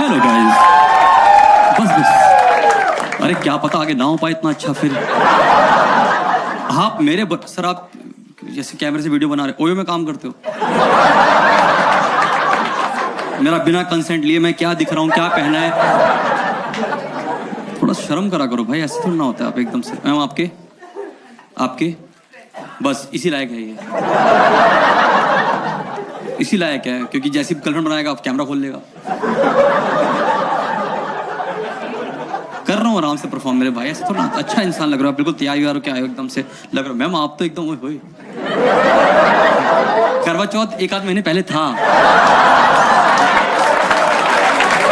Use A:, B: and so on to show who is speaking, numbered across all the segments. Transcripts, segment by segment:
A: Hello guys. बस बस, अरे क्या पता आगे ना हो पाए इतना अच्छा। फिर आप मेरे सर, आप जैसे कैमरे से वीडियो बना रहे ओयो में काम करते हो, मेरा बिना कंसेंट लिए मैं क्या दिख रहा हूँ, क्या पहना है, थोड़ा शर्म करा करो भाई। ऐसे थोड़ा ना होता है आप एकदम से। मैम आपके बस इसी लायक है ये, इसी लायक है, क्योंकि जैसी गर्लफ्रेंड बनाएगा आप कैमरा खोल लेगा। कर रहा हूँ आराम से परफॉर्म मेरे भाई, ऐसे थोड़ा अच्छा इंसान लग रहा है, बिल्कुल तैयार हो क्या है एकदम से लग रहा है। मैम आप तो एकदम ओए होए, करवा चौथ एक आध महीने पहले था,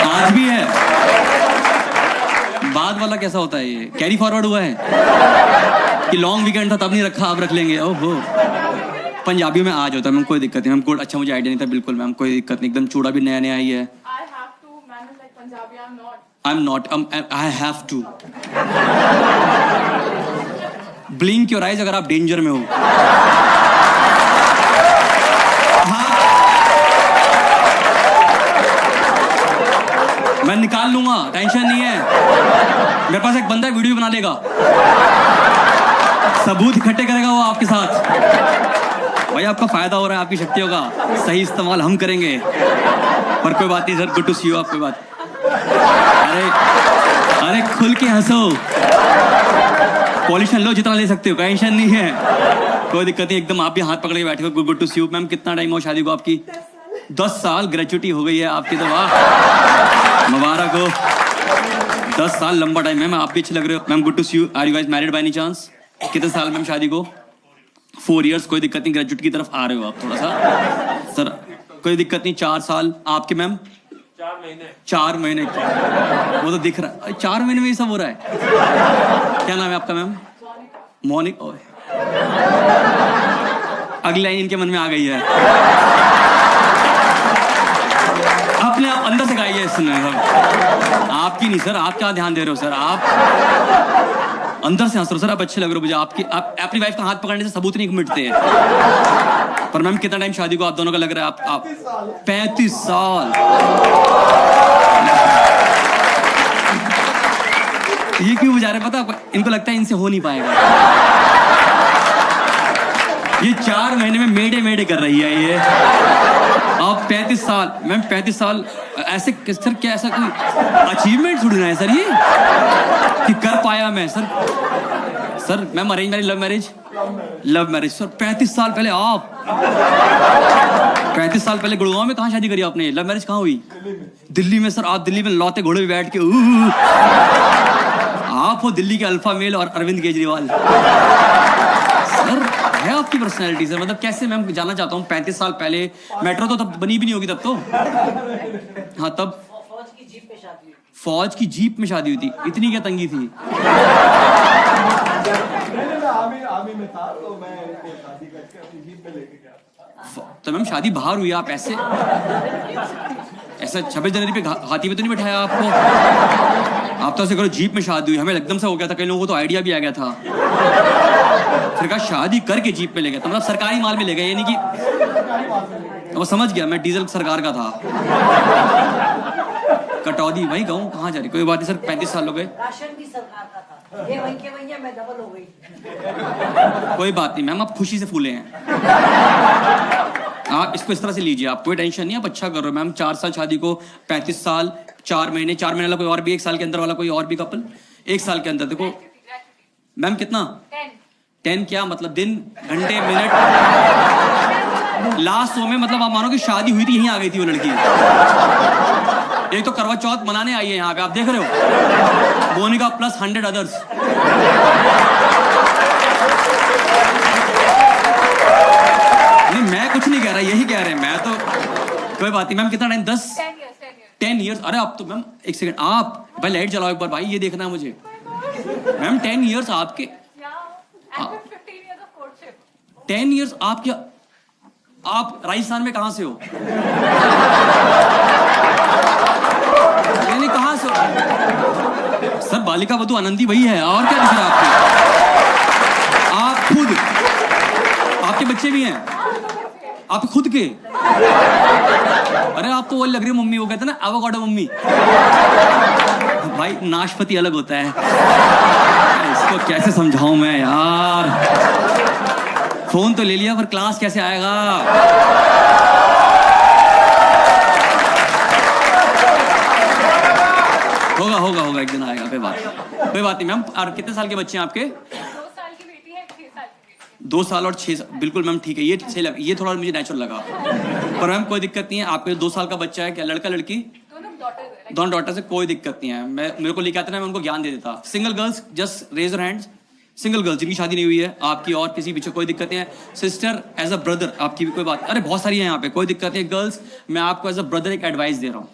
A: आज भी है। बाद वाला कैसा होता है, ये कैरी फॉरवर्ड हुआ है कि लॉन्ग वीकेंड था तब नहीं रखा, अब रख लेंगे। ओहो, पंजाबी में आज होता है मैम, कोई दिक्कत नहीं मैम। कोड अच्छा मुझे आइडिया नहीं था बिल्कुल मैम, कोई दिक्कत नहीं एकदम। चूड़ा भी नया नया ही है। I'm not. I have to. Blink your eyes अगर आप डेंजर में हो। हाँ, मैं निकाल लूंगा, टेंशन नहीं है। मेरे पास एक बंदा है, वीडियो बना लेगा, सबूत इकट्ठे करेगा वो आपके साथ। भाई आपका फायदा हो रहा है, आपकी शक्तियों का सही इस्तेमाल हम करेंगे। पर कोई बात नहीं sir, good to see you. आप कोई बात, अरे खुल के हंसो, पॉल्यूशन लो जितना ले सकते हो, टेंशन नहीं है, कोई दिक्कत नहीं एकदम। आप भी हाथ पकड़ के बैठे हो। Good to see you. Ma'am कितना टाइम हो शादी को आपकी? 10 साल ग्रेजुएटी हो गई है आपकी तो, वाह मुबारक हो। 10 साल लंबा टाइम है। मैम आप भी अच्छे लग रहे हो। Ma'am good to see you. Are you guys married by any chance? कितने साल मैम शादी को? 4 इयर्स, कोई दिक्कत नहीं, ग्रेजुएट की तरफ आ रहे हो आप थोड़ा सा सर, कोई दिक्कत नहीं। 4 साल आपके मैम? 4 महीने वो तो दिख रहा है, 4 महीने में ये सब हो रहा है। क्या नाम है आपका मैम? मोनिका। अगली लाइन इनके मन में आ गई है, अपने आप अंदर से गाई है इसने। आपकी नहीं सर, आप क्या ध्यान दे रहे हो सर, आप अंदर से हंस रहे हो सर। आप अच्छे लग रहे हो मुझे। आप अपनी वाइफ का हाथ पकड़ने से सबूत नहीं मिटते हैं। पर मैम कितना टाइम शादी को आप दोनों का लग रहा है? आप 35 साल। ये क्यों बुझा रहे पता आपको? इनको लगता है इनसे हो नहीं पाएगा। ये 4 महीने में मेडे कर रही है ये। आप 35 साल मैम, 35 साल ऐसे सर, क्या ऐसा कोई अचीवमेंट थोड़ी ना है सर ये कि कर पाया मैं sir. Sir ma'am arrange marriage, love marriage sir. 35 साल पहले आप 35 साल पहले गुड़गांव में कहाँ शादी करी आपने? लव मैरिज कहाँ हुई? दिल्ली में सर। आप दिल्ली में लौते घोड़े पे बैठ के आप हो दिल्ली के अल्फा मेल और अरविंद केजरीवाल सर। है आपकी पर्सनैलिटी सर, मतलब कैसे? मैं जानना चाहता हूँ। 35 साल पहले मेट्रो तो तब बनी भी नहीं होगी तब तो। हाँ तब फौज की जीप में शादी हुई थी। इतनी क्या तंगी थी? तो मैम शादी बाहर हुई, आप ऐसे 26 जनवरी पे हाथी में तो नहीं बैठाया आपको? आप तो ऐसे करो जीप में शादी हुई। हमें एकदम से हो गया था, कई लोगों को तो आइडिया भी आ गया था, फिर कहा शादी करके जीप में ले गया। तो मतलब सरकारी माल में ले गए, यानी कि वो समझ गया मैं डीजल सरकार का था। कटौती भाई कहूँ कहाँ जा रही? कोई बात नहीं सर, 35 साल हो गए।
B: राशन भी सरकार का था, ये वहीं के वहीं मैं डबल हो गई।
A: कोई बात नहीं मैम, आप खुशी से फूले हैं। आप इसको इस तरह से लीजिए, आप कोई टेंशन नहीं, आप अच्छा कर रहे हो मैम। 4 साल शादी को, 35 साल 4 महीने। 4 महीने वाला कोई और भी, 1 साल के अंदर वाला कोई और भी कपल? 1 साल के अंदर। देखो मैम कितना? 10 क्या मतलब? दिन, घंटे, मिनट? लास्ट 100 में मतलब आप मानो कि शादी हुई थी, यहीं आ गई थी वो लड़की। एक तो करवा चौथ मनाने आई है यहाँ पे, आप देख रहे हो, मोनिका प्लस 100 अदर्स। नहीं मैं कुछ नहीं कह रहा, यही कह रहे हैं। मैं तो कोई बात नहीं मैम। कितना टाइम? 10 ईयर्स। अरे अब तो मैम एक सेकंड, आप भाई लाइट जलाओ एक बार भाई, ये देखना है मुझे। मैम 10 ईयर्स आपके? 10 ईयर्स आपके? आप राजस्थान में कहां से हो? नहीं कहां से हो सर? बालिका वधू आनंदी वही है, और क्या दिख रहा है आपके? आप खुद, आपके बच्चे भी हैं? आप खुद के? अरे आप तो वो लग रही मम्मी, वो कहते हैं ना एवोकाडो मम्मी। भाई नाशपाती अलग होता है, इसको कैसे समझाऊं मैं यार। फोन तो ले लिया पर क्लास कैसे आएगा। होगा होगा होगा, एक दिन आएगा, कोई बात नहीं मैम। और कितने साल के बच्चे हैं आपके?
C: 2 साल की बेटी है, 6 साल की बेटी
A: 2 साल और 6 साल, बिल्कुल मैम ठीक है, ये सही लगा, ये थोड़ा मुझे नेचुरल लगा। पर मैम कोई दिक्कत नहीं है, आपके 2 साल का बच्चा है, क्या लड़का लड़की?
C: दोनों डॉटर।
A: दोनों डॉटर से कोई दिक्कत नहीं है। मेरे को लेके आते ना, मैं उनको ज्ञान दे देता। Single girls just raise your hands. Single girls जिनकी शादी नहीं हुई है, आपकी और किसी पीछे कोई दिक्कत नहीं है। सिस्टर एज अ ब्रदर आपकी भी कोई बात, अरे बहुत सारी है यहाँ पे, कोई दिक्कत नहीं। गर्ल्स मैं आपको एज अ ब्रदर एक एडवाइस दे रहा हूँ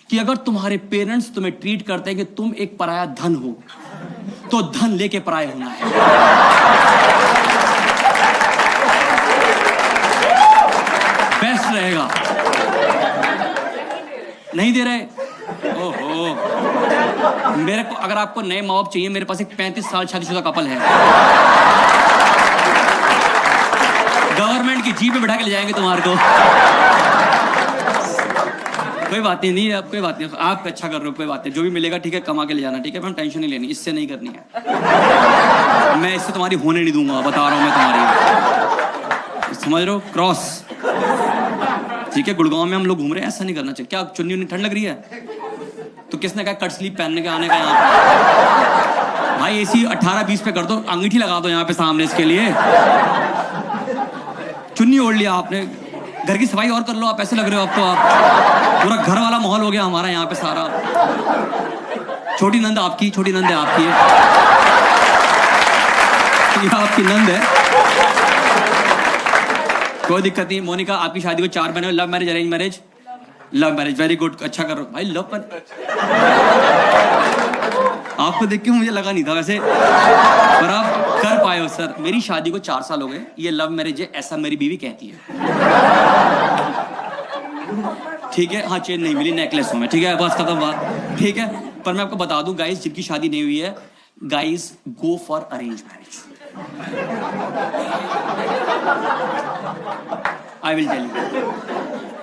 A: कि अगर तुम्हारे पेरेंट्स तुम्हें ट्रीट करते हैं कि तुम एक पराया धन हो, तो धन लेके पराया होना है। बेस्ट रहेगा। नहीं दे रहे? ओहो, मेरे को अगर आपको नए माँ बाप चाहिए, मेरे पास एक 35 साल शादीशुदा कपल है, गवर्नमेंट की जीप में बैठा के ले जाएंगे तुम्हारे को। कोई बात नहीं, अब कोई बात नहीं, आप अच्छा कर रहे हो, कोई बात नहीं, जो भी मिलेगा ठीक है, कमा के ले जाना, ठीक है मैम, टेंशन नहीं लेनी, इससे नहीं करनी है। मैं इससे तुम्हारी होने नहीं दूंगा, बता रहा हूं मैं तुम्हारी, समझ रहे हो? क्रॉस ठीक है। गुड़गांव में हम लोग घूम रहे हैं, ऐसा नहीं करना चाहिए। क्या चुन्नी उन्नी ठंड लग रही है? तो किसने कहा कट स्लीप पहनने के आने का यहाँ पे? भाई एसी 18-20 पे कर दो, अंगीठी लगा दो यहाँ पे सामने इसके लिए। चुन्नी ओढ़ लिया आपने, घर की सफाई और कर लो, आप ऐसे लग रहे हो, अब तो आप पूरा घर वाला माहौल हो गया हमारा यहाँ पे सारा। छोटी नंद आपकी, छोटी नंद है आपकी, ये आपकी नंद है, कोई दिक्कत नहीं। मोनिका आपकी शादी को 4 महीने, love marriage arrange marriage? Love marriage, very good, अच्छा कर रहे हो भाई। लव आपको देख के मुझे लगा नहीं था वैसे, पर आप कर पाए हो सर। मेरी शादी को 4 साल हो गए, ये लव मैरिज है ऐसा मेरी बीवी कहती है, ठीक है। हाँ चेन नहीं मिली, नेकलेस हूं मैं, ठीक है, बस खत्म बात, ठीक है। पर मैं आपको बता दूं गाइस, जिनकी शादी नहीं हुई है, guys go for arrange marriage. I will tell you.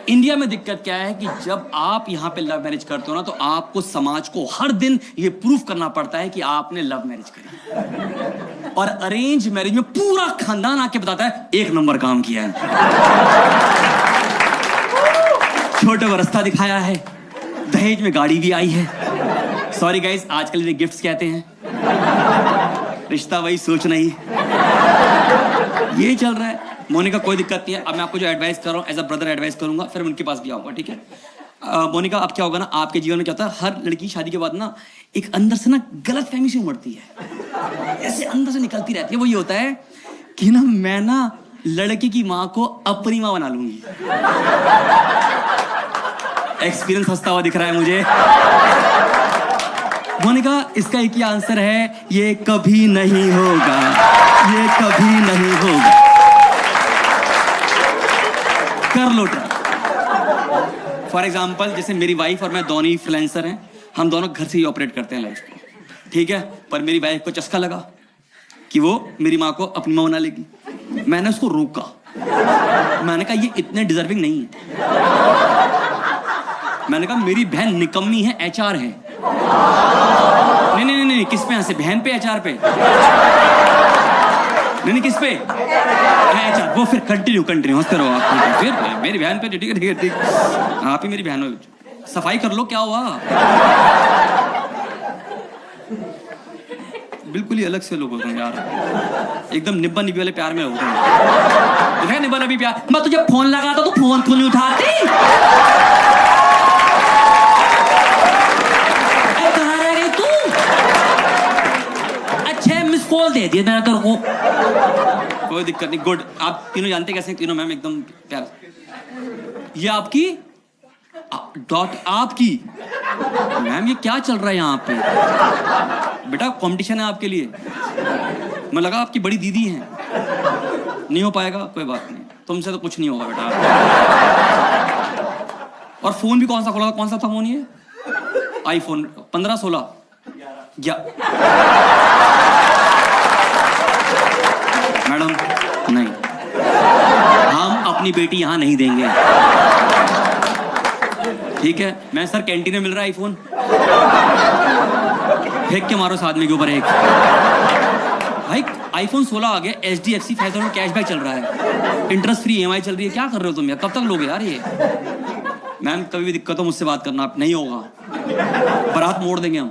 A: India में दिक्कत क्या है कि जब आप यहां पे लव मैरिज करते हो ना, तो आपको समाज को हर दिन ये प्रूफ करना पड़ता है कि आपने लव मैरिज करी। और अरेंज मैरिज में पूरा खानदान आके बताता है 1 नंबर काम किया है, छोटे को रास्ता दिखाया है, दहेज में गाड़ी भी आई है। सॉरी गाइस, आजकल ये गिफ्ट्स कहते हैं, रिश्ता वही सोच नहीं, ये चल रहा है। मोनिका कोई दिक्कत नहीं है, अब मैं आपको जो एडवाइस कर रहा हूँ एज अ ब्रदर एडवाइस करूंगा, फिर उनके पास भी आऊंगा, ठीक है। मोनिका अब क्या होगा ना, आपके जीवन में क्या होता है, हर लड़की शादी के बाद ना एक अंदर से ना गलत फहमी से उमड़ती है, ऐसे अंदर से निकलती रहती है। वो ये होता है कि ना मैं ना लड़की की माँ को अपनी माँ बना लूंगी। एक्सपीरियंस हंसता हुआ दिख रहा है मुझे। मोनिका इसका एक ही आंसर है, ये कभी नहीं होगा, ये कभी नहीं होगा। कर लो ट्राई। फॉर एग्जाम्पल जैसे मेरी वाइफ और मैं दोनों ही फ्रीलांसर हैं, हम दोनों घर से ही ऑपरेट करते हैं लाइफ को, ठीक है। पर मेरी वाइफ को चस्का लगा कि वो मेरी माँ को अपनी माँ बना लेगी। मैंने उसको रोका, मैंने कहा ये इतने डिजर्विंग नहीं है। मैंने कहा मेरी बहन निकम्मी है, HR है। नहीं नहीं नहीं, किस पे हंसे, बहन पे HR पे? नहीं किस पे? HR। वो फिर कंटिन्यू हंसते रहो आप, फिर मेरी बहन पे, ठीक है ठीक, आप ही मेरी बहन हो, सफाई कर लो, क्या हुआ? बिल्कुल ही अलग से लोग होते हैं यार, एकदम निब्बा निब्बी वाले प्यार में होते हैं। निब्बा निब्बी प्यार, मैं तुझे फोन लगाता तो फोन क्यों नहीं उठाती? कहाँ रह गई तू? अच्छे मिस कॉल दे दिया मैंने तेरे को। कोई दिक्कत नहीं, गुड। आप तीनों जानते कैसे तीनों मैम एकदम प्यार। ये आपकी डॉट आपकी मैम, ये क्या चल रहा है यहाँ पे? बेटा कंपटीशन है आपके लिए, मैं लगा आपकी बड़ी दीदी हैं। नहीं हो पाएगा, कोई बात नहीं, तुमसे तो कुछ नहीं होगा बेटा। और फोन भी कौन सा खोला, कौन सा था फोन ये? आईफोन 15, 16 या मैडम नहीं, हम अपनी बेटी यहाँ नहीं देंगे, ठीक है? मैं सर कैंटीन में मिल रहा है आईफोन, फेंक के मारो इस आदमी के ऊपर एक। भाई आईफोन 16 आ गया, HDFC फाइनेंस में कैशबैक चल रहा है, इंटरेस्ट फ्री EMI चल रही है, क्या कर रहे हो तुम यार? कब तक लोगे यार ये? मैम कभी भी दिक्कत हो मुझसे बात करना, आप नहीं होगा, बारात मोड़ देंगे हम,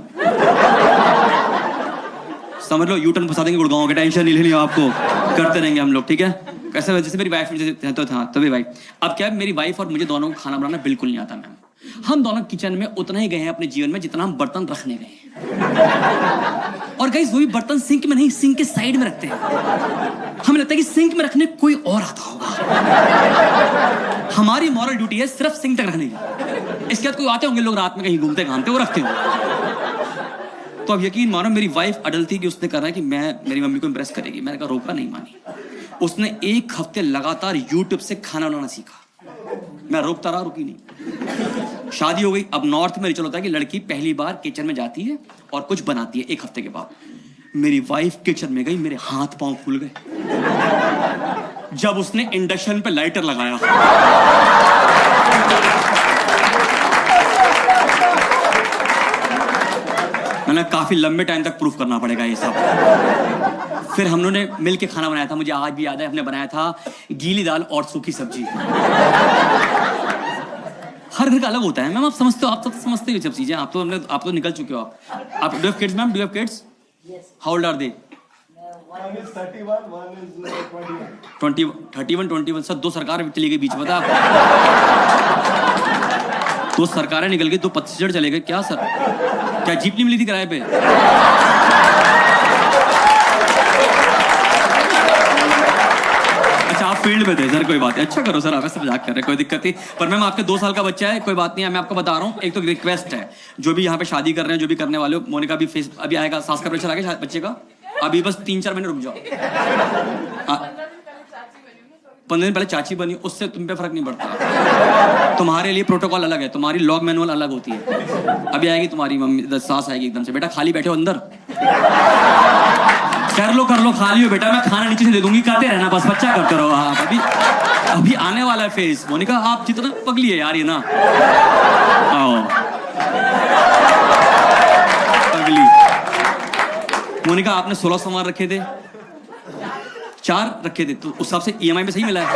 A: समझ लो, यूटर्न फंसा देंगे गुड़गांव के, टेंशन नहीं लेनी आपको, करते रहेंगे हम लोग, ठीक है? कैसे जैसे मेरी वाइफ तो था तभी वाइफ, अब क्या है, मेरी वाइफ और मुझे दोनों को खाना बनाना बिल्कुल नहीं आता मैम। हम दोनों किचन में उतना ही गए हैं अपने जीवन में जितना हम बर्तन रखने गए हैं। और गाइस वो भी बर्तन सिंक में नहीं, सिंक के साइड में रखते हैं। हमें लगता है कि सिंक में रखने कोई और आता होगा। हमारी मॉरल ड्यूटी है सिर्फ सिंक तक रखने की। इसके बाद कोई आते होंगे लोग रात में कहीं घूमते घामते, वो रखते होंगे। तो अब यकीन मानो मेरी वाइफ अडल थी कि उसने कहा कि मैं मेरी मम्मी को इम्प्रेस करेगी। मैंने कहा रोका, नहीं मानी। उसने 1 हफ्ते लगातार यूट्यूब से खाना बनाना सीखा। मैं रोकता रहा, रुकी नहीं। शादी हो गई। अब नॉर्थ में रिचुअल होता है कि लड़की पहली बार किचन में जाती है और कुछ बनाती है 1 हफ्ते के बाद। मेरी वाइफ किचन में गई, मेरे हाथ पांव फूल गए जब उसने इंडक्शन पे लाइटर लगाया। मैंने काफी लंबे टाइम तक प्रूफ करना पड़ेगा ये सब। फिर हम लोगों ने मिल के खाना बनाया था, मुझे आज भी याद है, हमने बनाया था गीली दाल और सूखी सब्जी। हर घर का अलग होता है मैम, आप समझते हो, आप तो समझते हो सब चीजें, आप तो निकल चुके हो। आप do have kids ma'am? Do have kids? How old are they?
D: One is 31, one is
A: 21, 21 sir 2 सरकार चली गई बीच में, बता आप। 2 सरकारें निकल गई, 2 पतझड़ चले गए, क्या सर? क्या जीप नहीं मिली थी किराए पे? अच्छा आप फील्ड में थे सर, कोई बात नहीं, अच्छा करो सर, आप ऐसे मजाक कर रहे हैं, कोई दिक्कत नहीं। पर मैम आपके 2 साल का बच्चा है, कोई बात नहीं है, मैं आपको बता रहा हूँ। एक तो रिक्वेस्ट है, जो भी यहाँ पे शादी कर रहे हैं, जो भी करने वाले हो, मोनिका भी फेस अभी आएगा, सास का प्रेशर आ गया बच्चे का, अभी बस 3-4 महीने रुक जाओ। 15 दिन पहले चाची बनी, उससे तुम पे फर्क नहीं पड़ता। तुम्हारे लिए प्रोटोकॉल अलग है, तुम्हारी लॉग मैनुअल अलग होती है। अभी आएगी तुम्हारी मम्मी, सास आएगी एकदम से, बेटा खाली बैठे हो अंदर, कर लो खाली हो बेटा, मैं खाना नीचे से दे दूंगी, खाते रहना बस, बच्चा करते रहो आप। अभी आने वाला है फेस। मोनिका आप जितना पगली है यार ये ना, आओ पगली। मोनिका आपने 16 सामान रखे थे, 4 रखे थे, तो उस हिसाब से EMI में सही मिला है।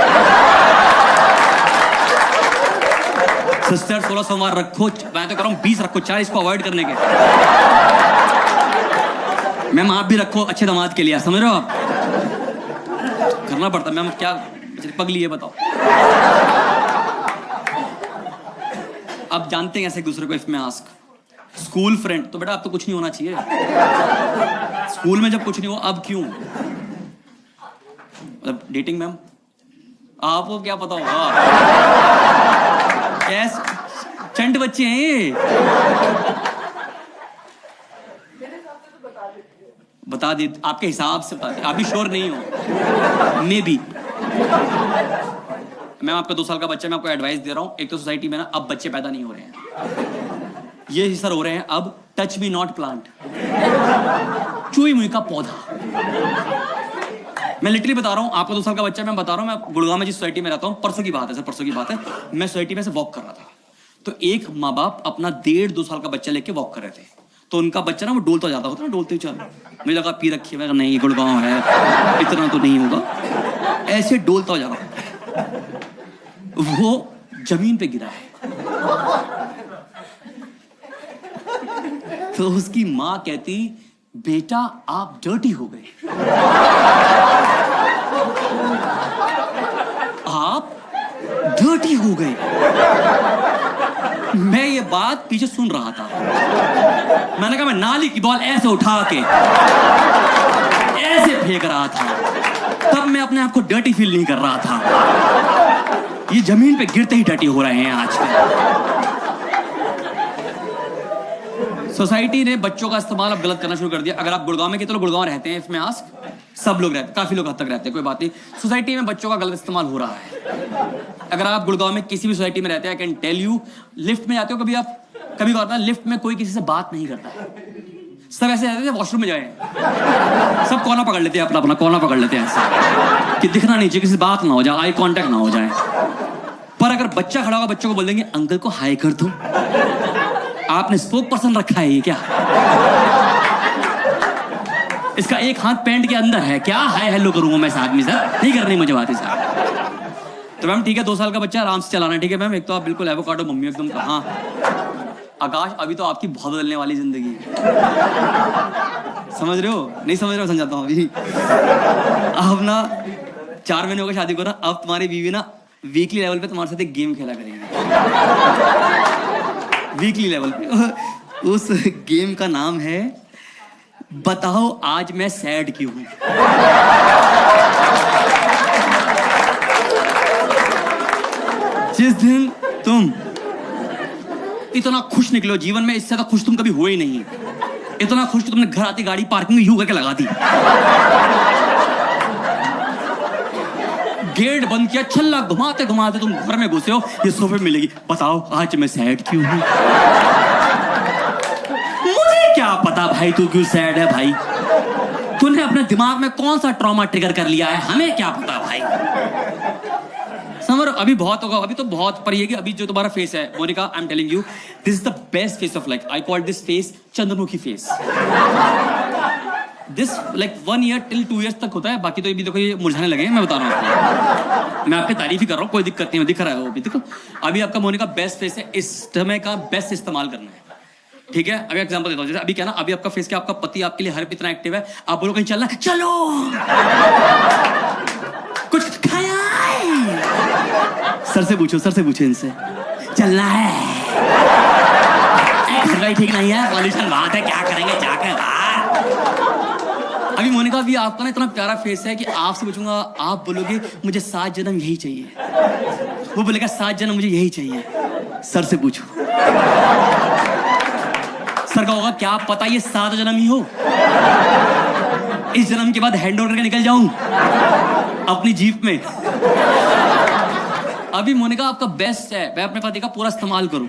A: सिस्टर 16 सामान रखो, मैं तो कह रहा हूँ 20 रखो, 4 इसको अवॉइड करने के। मैम आप भी रखो अच्छे दामाद के लिए, समझ रहे हो आप? करना पड़ता मैम, क्या पगली है बताओ। अब जानते हैं ऐसे एक दूसरे को, इफ मैं आस्क स्कूल फ्रेंड, तो बेटा अब तो कुछ नहीं होना चाहिए। स्कूल में जब कुछ नहीं हो, अब क्यों? मतलब डेटिंग मैम आपको क्या पता होगा, कैसे चंड बच्चे हैं ये। बता दे आपके हिसाब से, बता दे, आप भी श्योर नहीं हो, मे बी। मैं आपका 2 साल का बच्चा, मैं आपको एडवाइस दे रहा हूं। एक तो सोसाइटी में ना अब बच्चे पैदा नहीं हो रहे हैं, ये सर हो रहे हैं अब टच मी नॉट प्लांट, चुई मुई का पौधा। मैं लिटरली बता रहा हूँ, आपका 2 साल का बच्चा, मैं बता रहा हूँ, मैं गुड़गांव में जिस सोसाइटी में रहता हूँ, परसों की बात है सर, परसों की बात है, मैं सोसाइटी में से वॉक कर रहा था, तो एक माँ बाप अपना 1.5-2 साल का बच्चा लेके वॉक कर रहे थे। तो उनका बच्चा ना वो डोलता जाता होता ना, डोलते ही चल, मुझे लगा पी रखी है, मैं नहीं गुड़गांव है, इतना तो नहीं होगा, ऐसे डोलता हो जा रहा, वो जमीन पे गिरा है। तो उसकी माँ कहती, बेटा आप डर्टी हो गए, आप डर्टी हो गए। मैं ये बात पीछे सुन रहा था, मैंने कहा मैं नाली की बॉल ऐसे उठा के ऐसे फेंक रहा था, तब मैं अपने आप को डर्टी फील नहीं कर रहा था। ये जमीन पे गिरते ही डर्टी हो रहे हैं आजकल। सोसाइटी ने बच्चों का इस्तेमाल अब गलत करना शुरू कर दिया। अगर आप गुड़गांव में, कितने लोग गुड़गांव रहते हैं, इसमें आस्क, सब लोग रहते हैं, काफी लोग हद तक रहते हैं, कोई बात नहीं। सोसाइटी में बच्चों का गलत इस्तेमाल हो रहा है। अगर आप गुड़गांव में किसी भी सोसाइटी में रहते हैं, I can tell you, lift में जाते हो कभी आप, कभी लिफ्ट में कोई किसी से बात नहीं करता है, सब ऐसे रहते थे वॉशरूम में जाए, सब कोना पकड़ लेते हैं, अपना अपना कोना पकड़ लेते हैं ऐसे कि दिखना नहीं चाहिए, किसी बात ना हो जाए, आई कांटेक्ट ना हो जाए। पर अगर बच्चा खड़ा होगा, बच्चों को बोल देंगे अंकल को हाय कर दो। आपने स्पोक पर्सन रखा है ये क्या? इसका एक हाथ पैंट के अंदर है, क्या हाय हेलो करूंगा मैं इस आदमी से? नहीं करनी मुझे बात इस। तो मैम ठीक है, 2 साल का बच्चा आराम से चलाना है, ठीक है मैम। एक तो आप बिल्कुल एवोकाडो मम्मी एकदम। हाँ आकाश, अभी तो आपकी बहुत बदलने वाली जिंदगी है। समझ रहे हो? नहीं समझ रहे हो? समझाता हूँ अभी। अब ना 4 महीने हो गए शादी को ना, अब तुम्हारी बीवी ना वीकली लेवल पे तुम्हारे साथ एक गेम खेला करेगी। वीकली लेवल पे। उस गेम का नाम है बताओ आज मैं सैड क्यों हूं। जिस दिन तुम इतना खुश निकलो जीवन में, इससे तो खुश तुम कभी हुए ही नहीं। इतना खुश कि तुमने घर आती गाड़ी पार्किंग में यूं करके लगा दी, गेट बंद किया, छल्ला घुमाते घुमाते तुम घर में घुसे हो, ये सोफे मिलेगी बताओ आज मैं सैड क्यों हूं। मुझे क्या पता भाई तू क्यों सैड है भाई, तूने अपने दिमाग में कौन सा ट्रॉमा ट्रिगर कर लिया है, हमें क्या पता भाई। समझ, अभी बहुत होगा, अभी तो बहुत, पर ये कि अभी जो तुम्हारा फेस है Monica, I am telling you this is the best phase of life. I call this phase Chandramukhi phase. This like 1 year till 2 years तक होता है, बाकी तो ये भी देखो ये मुरझाने लगे हैं, मैं बता रहा हूँ आपको। मैं आपकी तारीफ ही कर रहा हूँ, कोई दिक्कत नहीं, दिख रहा है वो भी। देखो अभी आपका मोनिका बेस्ट फेस है, इस समय का बेस्ट इस्तेमाल करना है, ठीक है। अभी एग्जांपल देता हूँ, जैसे अभी क्या ना, अभी आपका फेस क्या, आपका पति आपके लिए हर इतना एक्टिव है, आप बोलो कहीं चलना है, चलो कुछ खाया है? सर से पूछो इनसे, चलना है? घर का ही ठीक नहीं है, पॉल्यूशन बात है, क्या करेंगे जाकर बाहर। अभी मोनिका भी आपका ना इतना प्यारा फेस है कि आपसे पूछूंगा, आप बोलोगे मुझे 7 जन्म यही चाहिए, वो बोलेगा 7 जन्म मुझे यही चाहिए। सर से पूछो, सर का होगा क्या पता ये 7 जन्म ही हो, इस जन्म के बाद हैंड ओवर करके निकल जाऊं अपनी जीप में। अभी मोनिका आपका बेस्ट है, मैं अपने पति का पूरा इस्तेमाल करूं।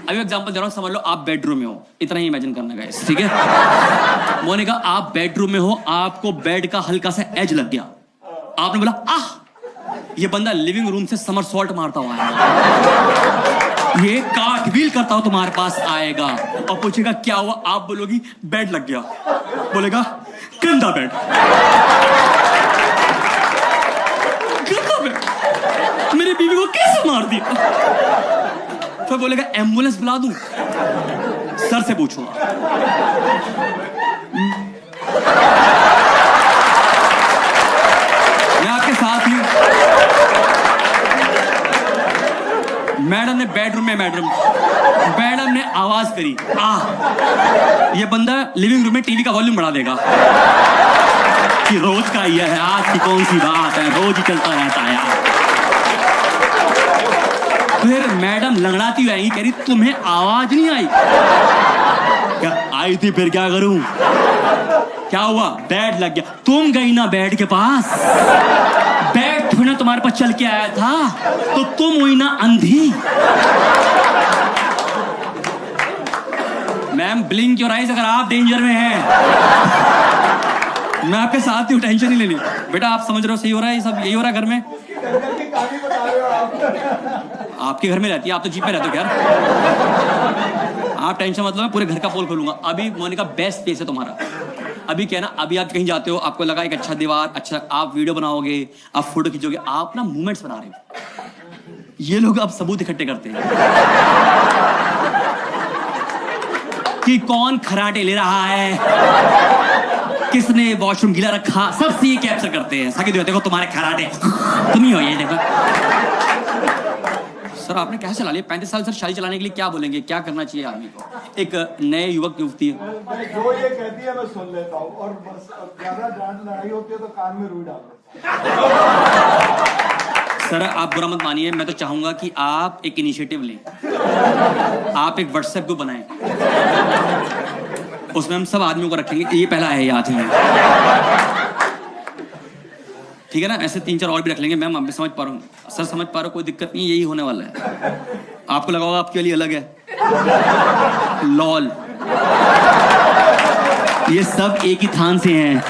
A: अभी एग्जांपल दे रहा हूं, समझ लो आप बेडरूम में हो, इतना ही इमेजिन करना गाइस, ठीक है। मोनिका आप बेडरूम में हो, आपको बेड का हल्का सा एज लग गया, आपने बोला आह, ये बंदा लिविंग रूम से समरसॉल्ट मारता हुआ है, ये कार्टव्हील करता हुआ तुम्हारे पास आएगा और पूछेगा क्या हुआ, आप बोलोगी बेड लग गया, बोलेगा गंदा बेड, गंदा बेड, मेरी बीवी को कैसे मार दिया, फिर बोलेगा एम्बुलेंस बुला दूं। सर से पूछो, मैं आपके साथ हूं। मैडम ने बेडरूम में, मैडम ने आवाज करी ये बंदा लिविंग रूम में टीवी का वॉल्यूम बढ़ा देगा कि रोज का ये है, आज की कौन सी बात है, रोज ही चलता रहता है यार। फिर मैडम लंगड़ाती हुई आएगी, कह रही तुम्हें आवाज नहीं आई क्या? आई थी, फिर क्या करूं, क्या हुआ, बेड लग गया, तुम गई ना बेड के पास, बेड थोड़ा तुम्हारे पास चल के आया था, तो तुम हुई ना अंधी। मैम ब्लिंक योर आइज अगर आप डेंजर में हैं, मैं आपके साथ हूं, टेंशन नहीं लेनी बेटा, आप समझ रहे हो सही हो रहा है, ये सब यही हो रहा है घर में। आपके घर में रहती है, आप तो जीप में रहते हो यार, आप टेंशन मतलब, मैं पूरे घर का पोल खोलूंगा। अभी मोनिका बेस्ट फेस है तुम्हारा। अभी क्या ना, अभी आप कहीं जाते हो, आपको लगा एक अच्छा दीवार, अच्छा आप वीडियो बनाओगे, आप फोटो खींचोगे, आप ना मूवमेंट्स बना रहे हो, ये लोग अब सबूत इकट्ठे करते हैं कि कौन खराटे ले रहा है, किसने वॉशरूम गीला रखा, सब ये कैप्चर करते हैं। साकी देखो तुम्हारे खराटे, तुम ही हो ये देखो। सर आपने कैसे चला लिया 35 साल, सर शादी चलाने के लिए क्या बोलेंगे, क्या करना चाहिए आदमी को, एक नए युवक युवती है?
D: जो ये कहती है मैं सुन लेता हूँ, और बस ज्यादा डांट लड़ाई होती है तो कान में रुई डाल देता हूं।
A: सर आप बुरा मत मानिए, मैं तो चाहूंगा कि आप एक इनिशिएटिव लें, आप एक व्हाट्सएप ग्रुप बनाएं, उसमें हम सब आदमियों को रखेंगे, ये पहला है याद है, ठीक है ना। ऐसे 3-4 और भी रख लेंगे। मैम मैं समझ पा रहा हूँ, सर समझ पा रहा हूँ, कोई दिक्कत नहीं, यही होने वाला है। आपको लगा होगा आपके लिए अलग है, लॉल ये सब एक ही थान से हैं।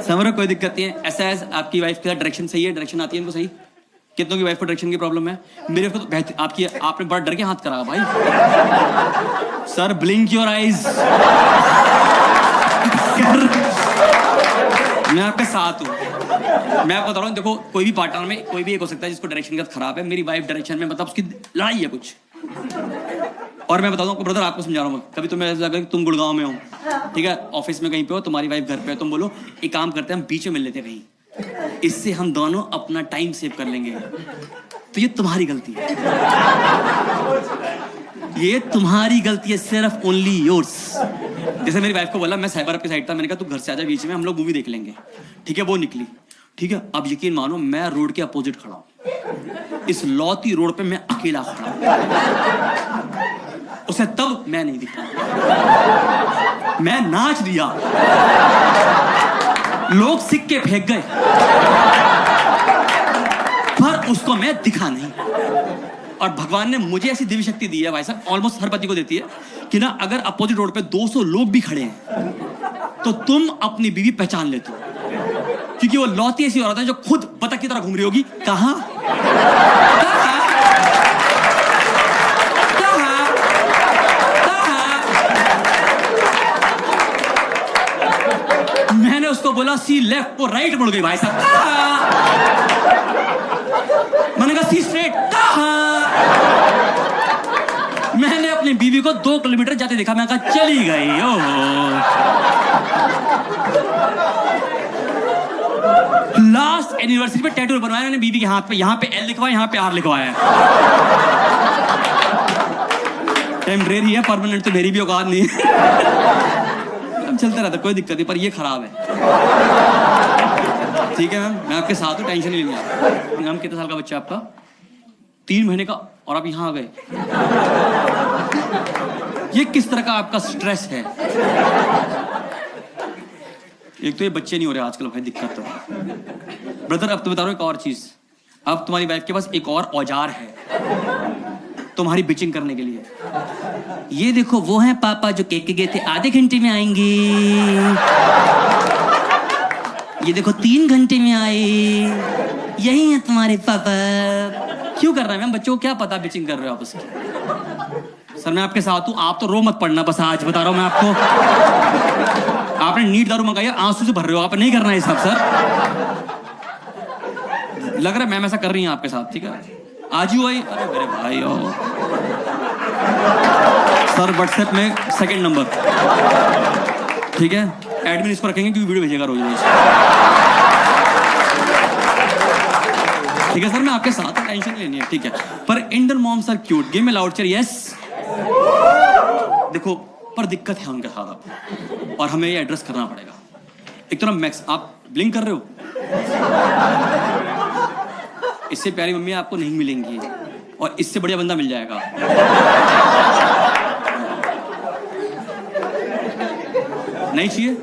A: समझ रहे हो, कोई दिक्कत नहीं है। ऐसा है आपकी वाइफ के साथ डायरेक्शन सही है, डायरेक्शन आती है इनको सही? कितनों की वाइफ को डायरेक्शन की प्रॉब्लम है? मेरे को तो आपकी, आपने बड़ा डर के हाथ करा भाई। Sir blink your eyes. मैं आपके साथ हूँ। मैं आपको बता रहा हूँ, देखो कोई भी पार्टनर में कोई भी एक हो सकता है जिसको डायरेक्शन का खराब है। मेरी वाइफ डायरेक्शन में मतलब उसकी लड़ाई है कुछ। और मैं बताता हूँ ब्रदर, आपको समझा रहा हूँ, कभी तुम्हें ऐसा लगा कि तुम गुड़गांव में हो, ठीक है, ऑफिस में कहीं पे हो, तुम्हारी वाइफ घर पे है, तुम बोलो एक काम करते हैं हम बीच में मिल लेते हैं कहीं, इससे हम दोनों अपना टाइम सेव कर लेंगे। तो ये तुम्हारी गलती है, ये तुम्हारी गलती है, सिर्फ ओनली योर्स। जैसे मेरी वाइफ को बोला, मैं साइबर पे साइड था, मैंने कहा तू घर से आजा, बीच में हम लोग मूवी देख लेंगे, ठीक है, वो निकली, ठीक है। अब यकीन मानो मैं रोड के अपोजिट खड़ा हूं, इस लौती रोड पे मैं अकेला खड़ा हूं। उसे तब मैं नहीं दिखा, मैं नाच दिया, लोग सिक्के फेंक गए, पर उसको मैं दिखा नहीं। और भगवान ने मुझे ऐसी दिव्य शक्ति दी है भाई साहब, ऑलमोस्ट हर पति को देती है कि ना अगर अपोजिट रोड पे 200 लोग भी खड़े हैं तो तुम अपनी बीवी पहचान लेते हो, क्योंकि वो लौती ऐसी औरत है जो खुद बतख की तरह घूम रही होगी। कहां मैंने उसको बोला सी लेफ्ट, वो राइट मुड़ गई भाई साहब। मैंने कहा सी स्ट्रेट, मैंने अपनी बीवी को 2 किलोमीटर जाते देखा, मैं कहा चली गई। लास्ट एनिवर्सरी पे टैटू बनवाया मैंने बीवी के हाथ पे, यहाँ पे एल लिखवाया, यहाँ पे आर लिखवाया। टेम्परेरी है, परमानेंट तो मेरी भी औकात नहीं है। चलता रहता, कोई दिक्कत नहीं, पर ये खराब है, ठीक है मैम, मैं आपके साथ हूँ, टेंशन नहीं लेनी आप। मैम कितने साल का बच्चा है आपका? 3 महीने का, और आप यहाँ आ गए। ये किस तरह का आपका स्ट्रेस है? एक तो ये बच्चे नहीं हो रहे आजकल भाई, दिक्कत तो। ब्रदर अब तो बता रहा हूँ एक और चीज, अब तुम्हारी वाइफ के पास एक और औजार है तुम्हारी बिचिंग करने के लिए। ये देखो वो हैं पापा जो केक के गए थे, आधे घंटे में आएंगे। ये देखो 3 घंटे में आए, यही है तुम्हारे पापा। क्यों कर रहे हैं मैम? बच्चों को क्या पता बिचिंग कर रहे हो आप उसकी? सर मैं आपके साथ हूँ, आप तो रो मत पड़ना, बस आज बता रहा हूँ मैं आपको। आपने नीट दारू मंगाई, आंसू से भर रहे हो, आप नहीं करना है सब सर। लग रहा है मैम ऐसा कर रही हैं आपके साथ, ठीक है, आज ही आई। अरे मेरे भाई ओ सर, व्हाट्सएप में 2nd नंबर, ठीक है, एडमिन इसको रखेंगे क्योंकि वीडियो भेजेगा रोज रोज, ठीक है सर, मैं आपके साथ हूं, टेंशन नहीं लेनी है, ठीक है। पर Indian moms are cute, give me loud cheer, yes. देखो पर दिक्कत है उनके साथ अब, और हमें ये एड्रेस करना पड़ेगा। एक तो ना मैक्स, आप ब्लिंक कर रहे हो, इससे प्यारी मम्मी आपको नहीं मिलेंगी, और इससे बढ़िया बंदा मिल जाएगा। नहीं चाहिए?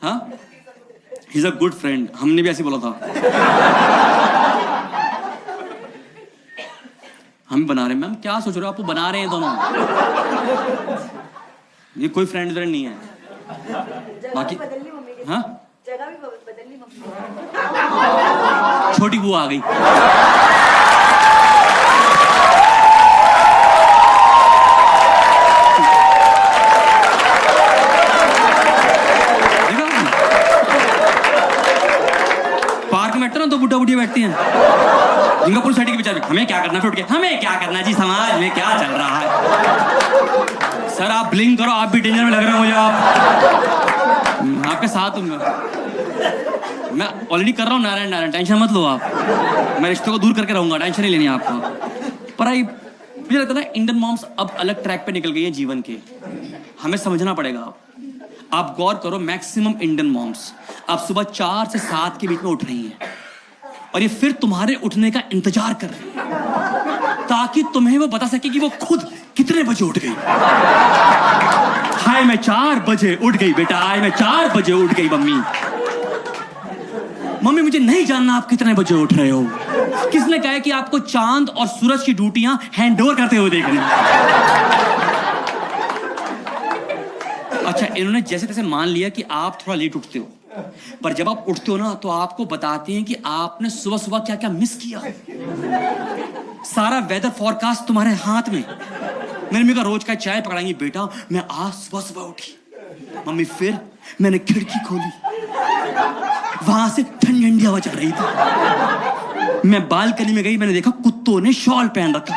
A: हाँ, he is a good friend, हमने भी ऐसे बोला था। हम बना रहे हैं मैम, क्या सोच रहे हो? आपको बना रहे हैं दोनों, ये कोई फ्रेंड नहीं है। बाकी हाँ,
B: जगह भी बदलनी मम्मी।
A: छोटी बुआ आ गई। पार्क में बैठते ना, 2 बुढ़ा बुढ़िया बैठती हैं, जिनका पूरी सोसाइटी के बेचारे, हमें क्या करना, फिर उठ के हमें क्या करना जी, समाज में क्या चल रहा है। सर आप ब्लिंक करो, आप भी डेंजर में लग रहे हो मुझे। आप आपके साथ हूँ मैं ऑलरेडी कर रहा हूँ, नारायण नारायण, टेंशन मत लो आप, मैं रिश्तों को दूर करके रहूंगा, टेंशन नहीं लेनी आपको। पर मुझे लगता है ना इंडियन मॉम्स अब अलग ट्रैक पे निकल गई है जीवन के, हमें समझना पड़ेगा। आप गौर करो, मैक्सिमम इंडियन मॉम्स अब सुबह 4 से 7 के बीच में उठ रही हैं, और ये फिर तुम्हारे उठने का इंतजार कर रही है ताकि तुम्हें वो बता सके कि वो खुद कितने बजे उठ गई। हाय मैं 4 बजे उठ गई बेटा, हाय मैं 4 बजे उठ गई मम्मी। मम्मी मुझे नहीं जानना आप कितने बजे उठ रहे हो। किसने कहा है कि आपको चांद और सूरज की ड्यूटियां हैंड ओवर करते हुए देखनी? इन्होंने जैसे तैसे मान लिया कि आप थोड़ा लेट उठते हो, पर जब आप उठते हो ना तो आपको बताते हैं कि आपने सुबह सुबह क्या क्या मिस किया। सारा वेदर फोरकास्ट तुम्हारे हाथ में। मेरी मम्मी का रोज का चाय पकड़ाएंगी, बेटा मैं आज सुबह सुबह उठी मम्मी, फिर मैंने खिड़की खोली, वहां से ठंडी ठंडी हवा चल रही थी, मैं बालकनी में गई, मैंने देखा कुत्तों ने शॉल पहन रखा,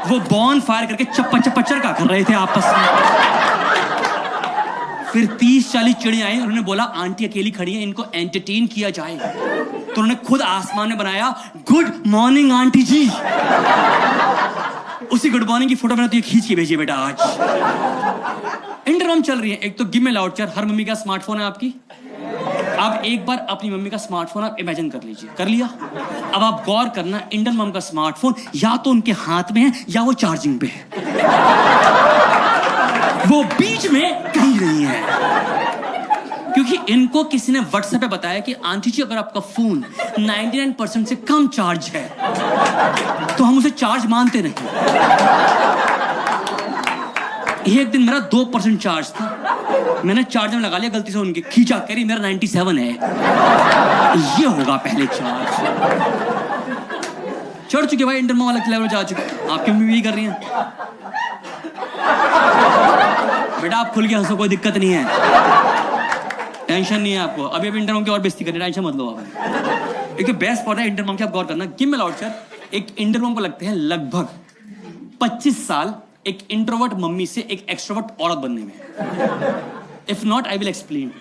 A: वो बॉन फायर करके चप्पा चप्पा चरका कर रहे थे आपस में। फिर 30-40 चिड़िया आई, उन्होंने बोला आंटी अकेली खड़ी है, इनको एंटरटेन किया जाए, तो उन्होंने खुद आसमान में बनाया गुड मॉर्निंग आंटी जी। उसी गुड मॉर्निंग की फोटो मैंने तो ये खींच के भेजी बेटा आज। इंटरकॉम चल रही है, एक तो गिव में लाउडचर, हर मम्मी का स्मार्टफोन है आपकी। आप एक बार अपनी मम्मी का स्मार्टफोन आप इमेजिन कर लीजिए, कर लिया? अब आप गौर करना, इंडियन मम का स्मार्टफोन या तो उनके हाथ में है या वो चार्जिंग पे है, वो बीच में कहीं नहीं है। क्योंकि इनको किसी ने व्हाट्सएप पे बताया कि आंटी जी अगर आपका फोन 99% से कम चार्ज है तो हम उसे चार्ज मानते नहीं। एक दिन मेरा 2% चार्ज था, मैंने चार्जर में लगा लिया, गलती से उनके खींचा, कह रही मेरा 97 है। ये होगा पहले चार्ज। चढ़ चुके भाई, इंटरमो वाला लेवल जा चुके। आपकी मम्मी भी यही कर रही हैं। बेटा आप खुल के हंसो, कोई दिक्कत नहीं है, टेंशन नहीं है आपको। अभी इंटरमो की और बेइज्जती करनी, टेंशन मत लो आप। एक तो बेस्ट पॉइंट है इंटरमो की, आप गौर करना, गिव मी लाउडचर, एक इंटरमो को लगते हैं लगभग 25 साल एक इंट्रोवर्ट मम्मी से एक एक्सट्रोवर्ट औरत बनने में। If not I will explain.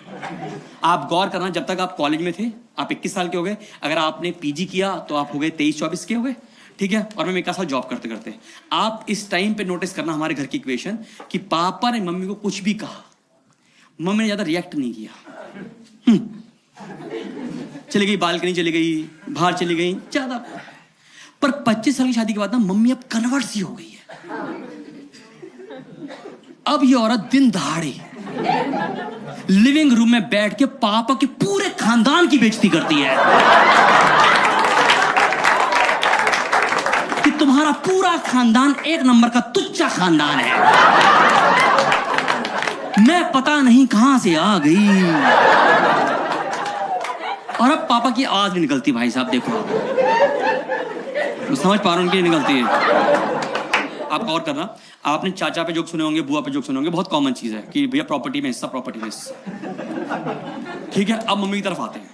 A: आप गौर करना, जब तक आप कॉलेज में थे आप 21 साल के हो गए, अगर आपने पीजी किया तो आप हो गए 23-24 के हो गए, ठीक है, और मैं एक साथ जॉब करते करते आप इस टाइम पे नोटिस करना हमारे घर की इक्वेशन कि पापा ने मम्मी को कुछ भी कहा, मम्मी ने ज्यादा रिएक्ट नहीं किया। चली गई बालकनी, चली गई बाहर, चली गई ज्यादा। पर 25 साल की शादी के बाद ना मम्मी अब कन्वर्ट सी हो गई है। अब ये औरत दिन दहाड़े लिविंग रूम में बैठ के पापा के पूरे खानदान की बेइज्जती करती है कि तुम्हारा पूरा खानदान एक नंबर का तुच्चा खानदान है, मैं पता नहीं कहां से आ गई। और अब पापा की आवाज नहीं निकलती भाई साहब, देखो तो समझ पा रहा हूं उनकी निकलती है। आप गौर करना, आपने चाचा पे जोक सुने होंगे, बुआ पे जोक सुने होंगे, बहुत कॉमन चीज है कि भैया प्रॉपर्टी में हिस्सा, प्रॉपर्टी में हिस्सा, ठीक है। अब मम्मी की तरफ आते हैं,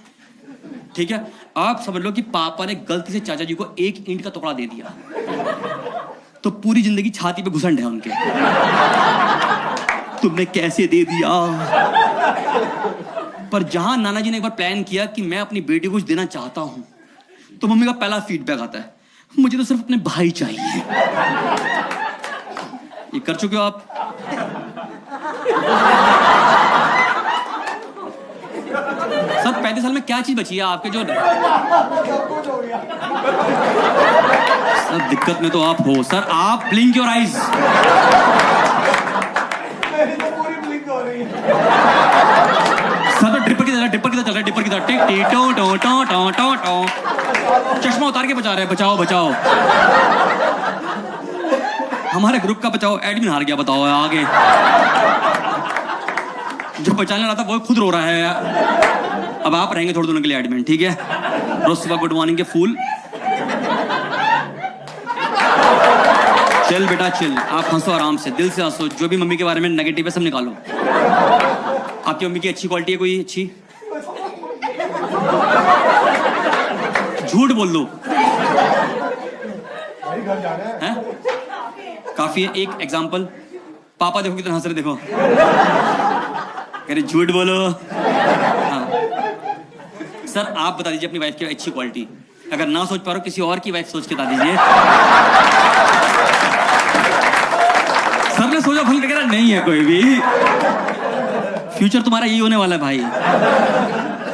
A: ठीक है। आप समझ लो कि पापा ने गलती से चाचा जी को 1 ईंट का टुकड़ा दे दिया तो पूरी जिंदगी छाती पे घुसंड है उनके, तुमने कैसे दे दिया। पर जहां नाना जी ने एक बार प्लान किया कि मैं अपनी बेटी को कुछ देना चाहता हूं, तो मम्मी का पहला फीडबैक आता है, मुझे तो सिर्फ अपने भाई चाहिए। ये कर चुके हो आप? सर 35 साल में क्या चीज बची है आपके जो सर दिक्कत में तो आप हो सर, आप ब्लिंक योर आईज।
D: मेरी तो पूरी ब्लिंक हो रही है।
A: सर ड्रिपर की तरह चल रहा है, ड्रिपर की तरह टिक टिक टो टो टो टो टो टो। चश्मा उतार के बचा रहे हैं, बचाओ बचाओ। हमारे ग्रुप का बचाओ, एडमिन हार गया, बताओ आगे। जो बचाने रहा था वो खुद रो रहा है। अब आप रहेंगे थोड़े दिनों के लिए एडमिन, ठीक है। रोज सुबह गुड मॉर्निंग के फूल। चिल बेटा चिल, आप हंसो आराम से, दिल से हंसो, जो भी मम्मी के बारे में नेगेटिव है सब निकालो। आपकी मम्मी की अच्छी क्वालिटी है कोई अच्छी? झूठ बोल दो।
D: भाई घर जा रहे हैं?
A: काफी है। एक एग्जांपल, पापा देखो कितना हंस रहे, देखो कह रहे झूठ बोलो। हाँ सर आप बता दीजिए अपनी वाइफ की अच्छी क्वालिटी, अगर ना सोच पा रहे हो किसी और की वाइफ सोच के बता दीजिए। सर ने सोचा भूल के नहीं है कोई भी, फ्यूचर तुम्हारा यही होने वाला है भाई,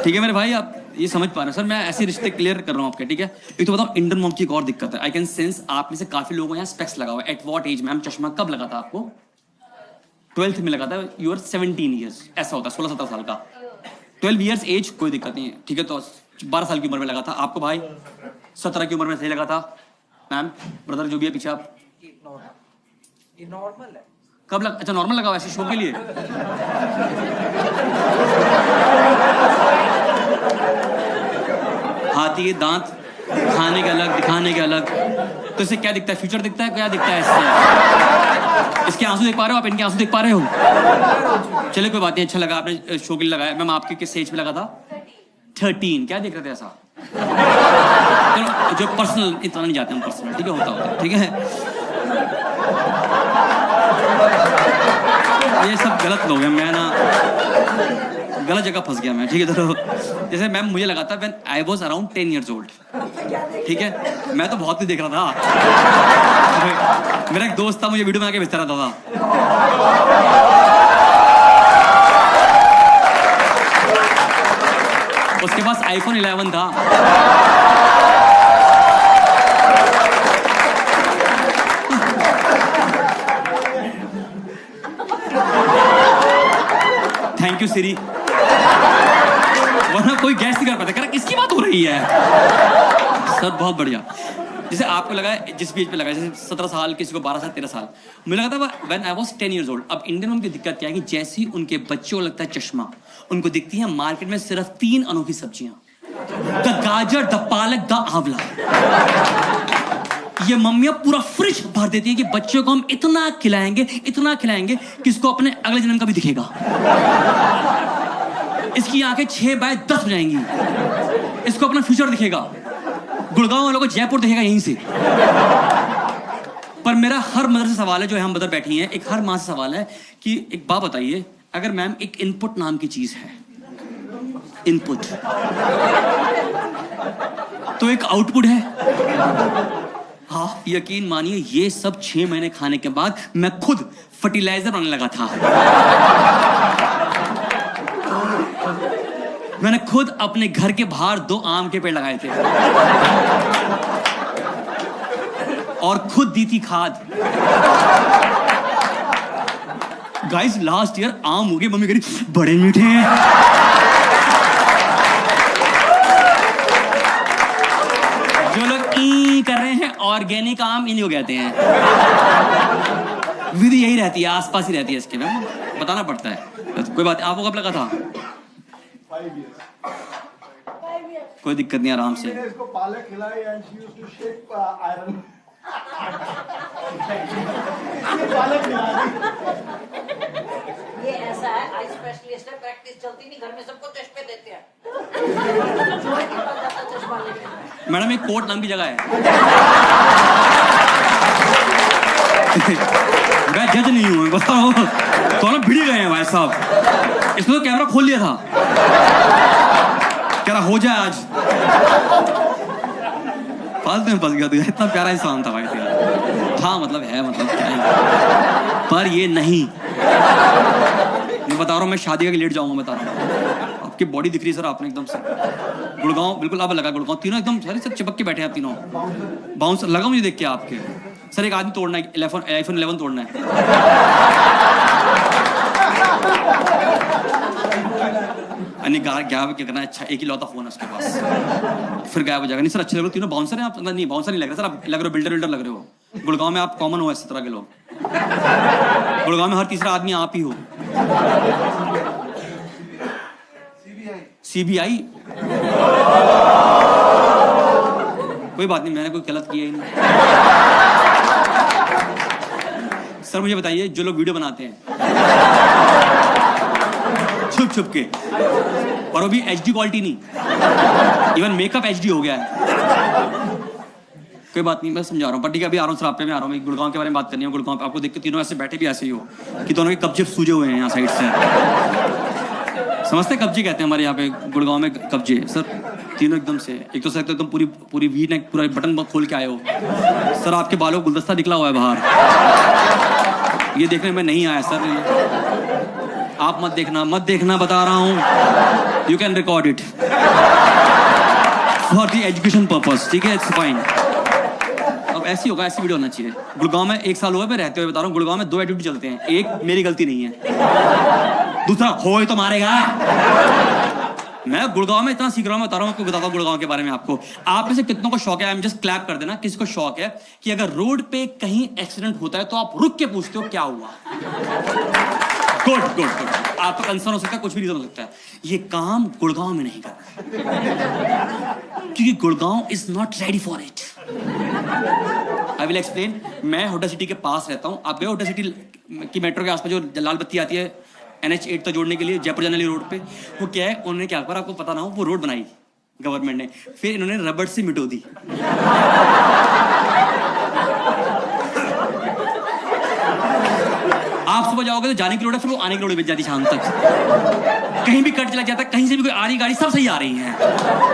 A: ठीक है मेरे भाई। आप ये समझ पा रहे हैं सर, मैं ऐसे रिश्ते क्लियर कर रहा हूँ आपके, ठीक है। एक तो बताओ इंडियन मॉम की एक और दिक्कत है, आई कैन सेंस आप में से काफी लोगों को यहाँ स्पेक्स लगा हुआ है। एट व्हाट एज मैम चश्मा कब लगा था आपको? 12th में लगा था, यू आर 17 ईयर्स, ऐसा होता है 16-17 साल का। 12 ईयर्स एज कोई दिक्कत नहीं है, ठीक है। तो 12 साल की उम्र में लगा था आपको भाई, 17 की उम्र में सही लगा था मैम, ब्रदर जो भी है पीछे आप।
E: ये नॉर्मल है।
A: कब लग अच्छा नॉर्मल लगा वैसे शो के लिए? हाथी के दांत खाने के अलग, दिखाने के अलग। तो इससे क्या दिखता है? फ्यूचर दिखता है? क्या दिखता है इससे? इसके आंसू देख पा रहे हो आप? इनके आंसू देख पा रहे हो? चलिए कोई बात नहीं, अच्छा लगा आपने शो के लिए लगाया। मैम आपके किस एज पे लगा था? 13। क्या देख रहे थे ऐसा? चलो जो पर्सनल इतना नहीं जाते हम पर्सनल, ठीक है, होता ठीक है। ये सब गलत लोग हैं, मैं ना गलत जगह फंस गया मैं, ठीक है। तो जैसे मैम मुझे लगा था when I was around 10 years old, ठीक है। मैं तो बहुत कुछ देख रहा था। मेरा एक दोस्त था, मुझे वीडियो बना के भेजता रहता था। उसके पास iPhone 11 था। थैंक यू सिरी। वरना कोई गैस नहीं कर पाता, कह किसकी बात हो रही है। सर बहुत बढ़िया। जैसे आपको लगा जिस पेज पे लगा, जैसे 17 साल, किसी को 12 साल, 13 साल, मुझे लगा था when I was 10 years old। अब इंडियन उनकी दिक्कत क्या है कि जैसे ही उनके बच्चों को लगता है चश्मा, उनको दिखती है मार्केट में सिर्फ 3 अनोखी सब्जियां, द गाजर, द पालक, द आंवला। ये मम्मियां पूरा फ्रिज भर देती है कि बच्चों को हम इतना खिलाएंगे कि इसको अपने अगले जन्म का भी दिखेगा। इसकी आंखें 6 बाय 10 हो जाएंगी, इसको अपना फ्यूचर दिखेगा, गुड़गांव वालों को जयपुर दिखेगा यहीं से। पर मेरा हर मदर से सवाल है, जो हम मदर बैठी हैं, एक हर माँ से सवाल है कि एक बात बताइए, अगर मैम एक इनपुट नाम की चीज है, इनपुट, तो एक आउटपुट है। हाँ यकीन मानिए, ये सब 6 महीने खाने के बाद मैं खुद फर्टिलाइजर बनने लगा था। मैंने खुद अपने घर के बाहर 2 आम के पेड़ लगाए थे और खुद दी थी खाद। गाइस लास्ट ईयर आम हो गए, मम्मी कह रही बड़े मीठे हैं। जो लोग ई कर रहे हैं, ऑर्गेनिक आम इन्हीं को कहते हैं। विधि यही रहती है, आसपास ही रहती है इसके, में बताना पड़ता है। कोई बात, आपको कब लगा था?
D: 5 years।
A: कोई दिक्कत नहीं, आराम से।
D: मैंने इसको पालक खिलाई and she used to shake iron। पालक खिलाई।
B: ये ऐसा है, आई स्पेशलिस्ट है, प्रैक्टिस चलती नहीं, घर में सबको चश्मे देते हैं। चश्मा लेके
A: मैडम एक कोट नाम की जगह है। मैं जज नहीं हूँ, बताओ तो ना भिड़ गए हैं भाई साहब। इसने तो कैमरा खोल लिया था, कह रहा हो जाए आज। फालतू में फंस गया तू, इतना प्यारा इंसान था भाई तेरा। था मतलब है, मतलब क्या है, पर ये नहीं। मैं बता रहा हूँ, मैं शादी का लेट जाऊंगा, बता रहा हूँ। आपकी बॉडी दिख रही है सर, आपने एकदम से गुड़गांव बिल्कुल अब लगा। गुड़गांव तीनों एकदम सारे सब चिपक के बैठे हैं आप तीनों। बाउंसर लगा मुझे देख के आपके। सर एक आदमी तोड़ना है, iPhone 11 तोड़ना है। क्या करना है? अच्छा एक ही लौता फोन है उसके पास, फिर गायब हो जाएगा। नहीं सर अच्छे लग रहे हो तीनों। बाउंसर हैं आप? नहीं बाउंसर नहीं लग रहे सर, आप लग रहे हो बिल्डर लग रहे हो। गुड़गांव में आप कॉमन हो इस तरह के लोग। गुड़गांव में हर तीसरा आदमी आप ही हो। CBI कोई बात नहीं, मैंने कोई गलत किया ही नहीं। सर मुझे बताइए, जो लोग वीडियो बनाते हैं छुप छुप के, और वो भी HD क्वालिटी नहीं, इवन मेकअप HD हो गया है। कोई बात नहीं, मैं समझा रहा हूँ, पर ठीक है अभी आ रहा हूँ सर, आप पे मैं आ रहा हूँ। गुड़गांव के बारे में बात करनी है। गुड़गांव आपको देख के तीनों ऐसे बैठे भी ऐसे ही हो कि दोनों के कब्जे सूजे हुए हैं यहाँ साइड से। समझते कब्जे कहते हैं हमारे यहाँ पे गुड़गांव में कब्जे। सर तीनों एकदम से, एक तो सर एकदम पूरी वी नेक पूरा बटन खोल के आए हो सर। आपके बालों को गुलदस्ता निकला हुआ है बाहर, ये देखने में नहीं आया सर। आप मत देखना बता रहा हूँ। You can record it for the education purpose, ठीक है, इट्स फाइन। अब ऐसी होगा, ऐसी वीडियो होना चाहिए। गुड़गांव में 1 साल हुआ मैं रहते हुए बता रहा हूँ। गुड़गांव में 2 एटीट्यूड चलते हैं, एक मेरी गलती नहीं है, दूसरा हो तो मारेगा। मैं गुड़गांव में इतना सीख रहा हूँ, मैं बता रहा हूँ आपको, बताता हूँ गुड़गांव के बारे में आपको। आप में से कितनों को शौक है, आई एम जस्ट क्लैप कर देना, किसी को शौक है कि अगर रोड पे कहीं एक्सीडेंट होता है तो आप रुक के पूछते हो क्या हुआ? Good good good. आपका कंसर्न हो सकता है, कुछ भी रीजन हो सकता है। ये काम गुड़गांव में नहीं करना क्योंकि Gurgaon is not ready for it. I will explain. मैं हुड्डा सिटी के पास रहता हूँ। आप गए हुड्डा सिटी की मेट्रो के आसपास जो लाल बत्ती आती है NH8 तक जोड़ने के लिए, जयपुर जाने वाली रोड पे? वो क्या है, उन्होंने क्या करा, आपको पता ना हो, वो रोड बनाई गवर्नमेंट ने, फिर इन्होंने रबड़ से मिटो दी। आप सुबह जाओगे तो जाने की रोड है, फिर वो आने की रोड बच जाती शाम तक। कहीं भी कट चला जाता है, कहीं से भी कोई आ रही गाड़ी सब सही आ रही है,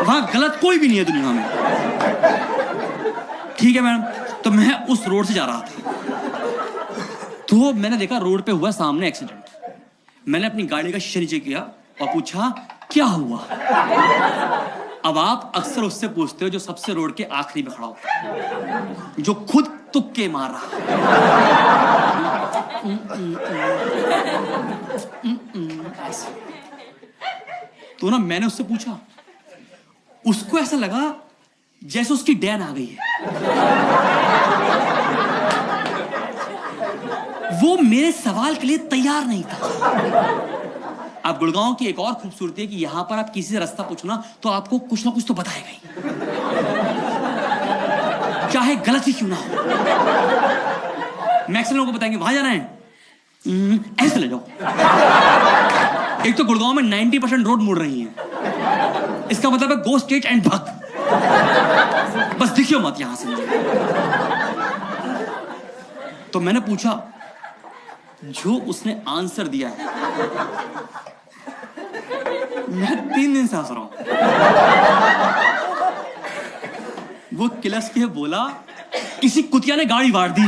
A: वहां गलत कोई भी नहीं है दुनिया में। ठीक है मैडम, तो मैं उस रोड से जा रहा था, तो मैंने देखा रोड पे हुआ सामने एक्सीडेंट। मैंने अपनी गाड़ी का शीशा नीचे किया और पूछा क्या हुआ। अब आप अक्सर उससे पूछते हो जो सबसे रोड के आखिरी में खड़ा होता है, जो खुद तुक्के मार रहा तो ना मैंने उससे पूछा, उसको ऐसा लगा जैसे उसकी डैन आ गई है। वो मेरे सवाल के लिए तैयार नहीं था। अब गुड़गांव की एक और खूबसूरती है कि यहां पर आप किसी से रास्ता पूछना तो आपको कुछ ना कुछ तो बताएगा ही, चाहे गलत ही क्यों ना हो। मैक्सिमम लोगों को बताएंगे वहां जाना है, ऐसे ले जाओ। एक तो गुड़गांव में 90% रोड मुड़ रही हैं, इसका मतलब है गो स्ट्रेट एंड भग, बस दिखियो मत यहां से। तो मैंने पूछा, जो उसने आंसर दिया है, मैं 3 दिन से हंस रहा हूं। वो किलस के बोला, किसी कुतिया ने गाड़ी वार दी।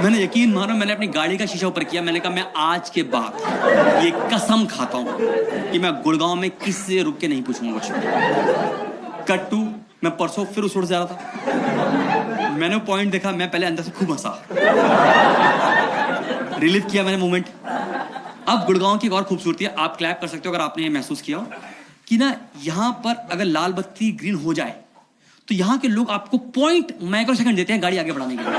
A: मैंने यकीन मानो, मैंने अपनी गाड़ी का शीशा ऊपर किया। मैंने कहा मैं आज के बाद ये कसम खाता हूं कि मैं गुड़गांव में किसी से रुक के नहीं पूछूंगा कुछ। कट टू, मैं परसों फिर उस रोड से जा रहा था, मैंने वो पॉइंट देखा, मैं पहले अंदर से खूब हंसा, रिलीव किया मैंने मोमेंट। अब गुड़गांव की एक और खूबसूरती है, आप क्लैप कर सकते हो अगर आपने ये महसूस किया हो कि ना यहां पर अगर लाल बत्ती ग्रीन हो जाए तो यहां के लोग आपको पॉइंट माइक्रो सेकंड देते हैं गाड़ी आगे बढ़ाने के लिए।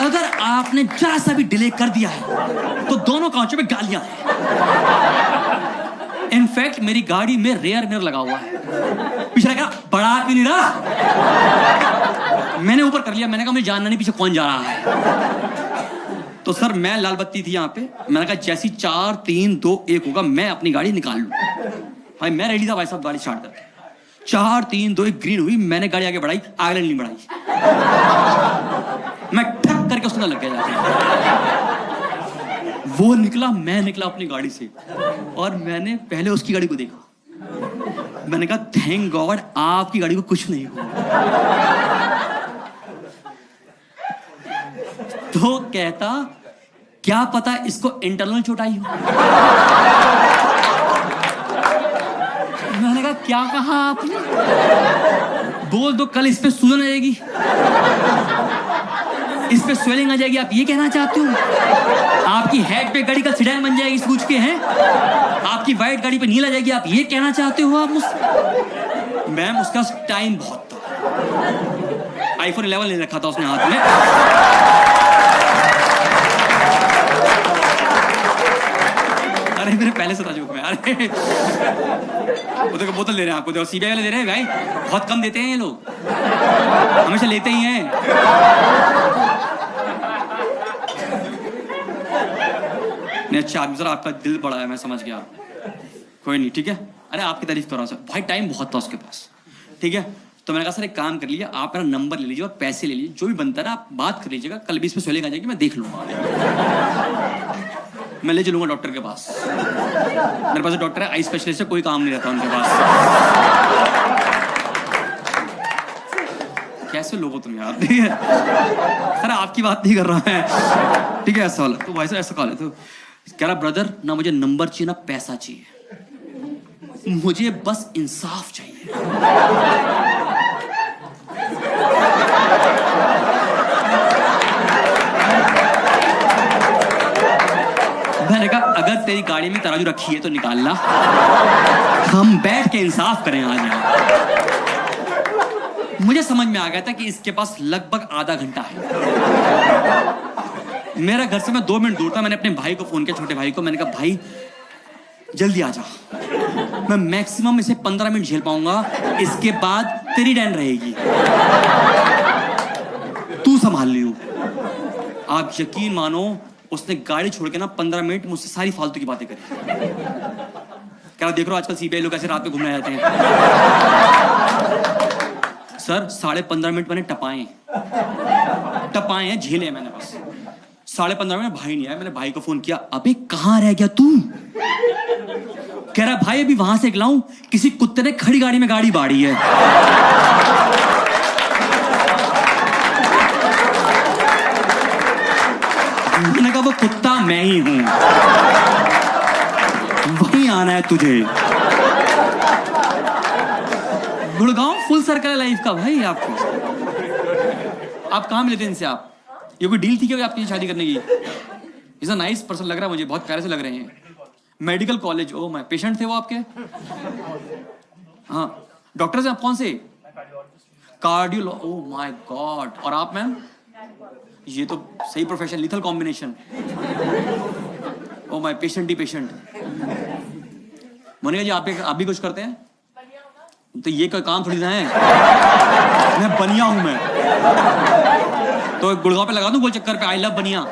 A: अगर आपने जरा सा भी डिले कर दिया है तो दोनों कांचों पे गालियां हैं। इनफैक्ट मेरी गाड़ी में रेयर मिरर लगा हुआ है, पीछे क्या बड़ा क्यों नहीं रहा। मैंने ऊपर कर लिया, मैंने कहा मुझे जानना नहीं पीछे कौन जा रहा है। तो सर मैं लाल बत्ती थी यहाँ पे, मैंने कहा जैसी 4 3 2 1 होगा मैं अपनी गाड़ी निकाल लूं। भाई मैं रेडी था भाई साहब, गाड़ी स्टार्ट कर 4 3 2 1 ग्रीन हुई, मैंने गाड़ी आगे बढ़ाई, आगे नहीं बढ़ाई, मैं ठक करके उसके लग गया जाके। वो निकला, मैं निकला अपनी गाड़ी से, और मैंने पहले उसकी गाड़ी को देखा। मैंने कहा थैंक गॉड आपकी गाड़ी को कुछ नहीं हुआ। तो कहता क्या पता इसको इंटरनल चोट आई हो। मैंने कहा क्या कहा आपने? बोल दो कल इस पे सूजन आ जाएगी, इस पे स्वेलिंग आ जाएगी, आप ये कहना चाहते हो? आपकी हेड पे गाड़ी का सिडान बन जाएगी सूझ के, हैं आपकी वाइट गाड़ी पे नील आ जाएगी, आप ये कहना चाहते हो आप मुझसे? मैम उसका टाइम बहुत था, iPhone 11 ले रखा था उसने हाथ में। अरे मेरे पहले से था जोक में। अरे वो देखो बोतल दे रहे हैं आपको, देखो CBI वाले दे रहे हैं भाई, बहुत कम देते हैं ये लोग, हमेशा लेते ही हैं। नहीं अच्छा आदमी, सर आपका दिल बड़ा है, मैं समझ गया, कोई नहीं ठीक है। अरे आपकी तारीफ कर रहा हूँ सर, भाई टाइम बहुत था उसके पास, ठीक है। तो मैंने कहा सर एक काम कर लीजिए, आप मेरा नंबर ले लीजिए और पैसे ले लीजिए, जो भी बनता है ना आप बात कर लीजिएगा, कल भी इस पे स्वेलिंग आ जाएगी, मैं देख लूंगा, मैं ले चलूंगा डॉक्टर के पास। मेरे पास डॉक्टर है, आई स्पेशलिस्ट है, कोई काम नहीं रहता उनके पास। कैसे लोग हो तुम यार, ठीक है सर आपकी बात नहीं कर रहा है, ठीक है। ऐसा वाला तो भाई साहब ऐसा कहा तो कह रहा ब्रदर ना मुझे नंबर चाहिए ना पैसा चाहिए, मुझे बस इंसाफ चाहिए। तेरी गाड़ी में तराजू रखी है तो निकाल ला, हम बैठ के इंसाफ करें आज यहाँ। मुझे समझ में आ गया था कि इसके पास लगभग आधा घंटा है। मेरा घर से मैं 2 मिनट दूर था। मैंने अपने भाई को फोन किया, छोटे भाई को। मैंने कहा भाई जल्दी आ जा, मैं मैक्सिमम इसे 15 मिनट झेल पाऊंगा, इसके बाद तेरी डैन रहेगी, तू संभाल लियो। आप यकीन मानो उसने गाड़ी छोड़ के ना 15 मिनट मुझसे सारी फालतू की बातें करी। क्या देख रहे हो आजकल सीबीआई लोग ऐसे रात में घूमने जाते हैं। सर 15.5 मिनट मैंने टपाए हैं, झेले मैंने बस 15.5 मिनट। भाई नहीं आया। मैंने भाई को फोन किया, अबे कहाँ रह गया तू? कह रहा भाई अभी वहां से लाऊं, किसी कुत्ते ने खड़ी गाड़ी में गाड़ी बाड़ी है। मैंने कहा वो कुत्ता मैं ही हूं, वहीं आना है तुझे। गुड़गांव फुल सर्कल है लाइफ का भाई। आपको आप कहाँ मिले थे इनसे? आप ये कोई डील थी क्या आपकी शादी करने की? इज अ नाइस पर्सन लग रहा है मुझे, बहुत प्यारे से लग रहे हैं। Medical college, oh my, patient थे वो आपके? हाँ, डॉक्टर से आप कौन से? Cardio, oh my god. और आप मैम? ये तो सही profession, lethal combination. Oh my, patient ही पेशेंट। मोनिका जी आप भी कुछ करते हैं? तो ये कोई काम थोड़ी ना है, मैं बनिया हूं मैं। तो गुड़गांव पे लगा दूं गोल चक्कर पे, आई लव बनिया।